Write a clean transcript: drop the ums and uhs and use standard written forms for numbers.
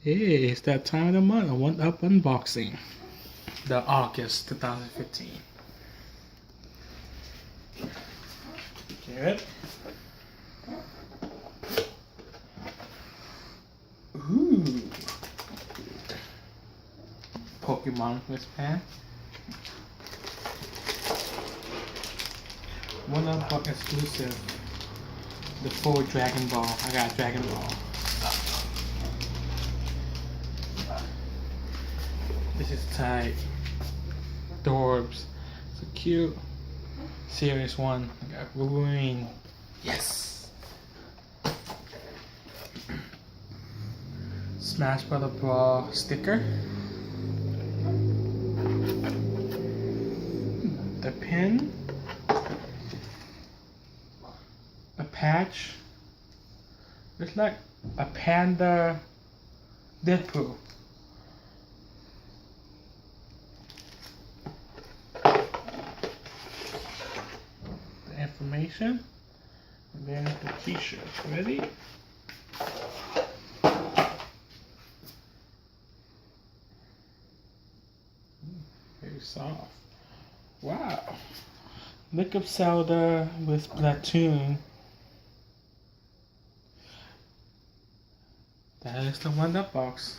Hey, it's that time of the month. I want up unboxing. The August 2015. Good. Ooh. Pokemon wristband. One unbox exclusive. The full Dragon Ball. I got Dragon Ball. This is tight. Dorbs. So cute. Series 1. I got Wolverine. Yes! Smash Brother Brawl sticker. The pin. A patch. Looks like a panda Deadpool. The information. And then the t-shirt. Ready? Very soft. Wow. Look up Zelda with Splatoon. That is the Wonder Box.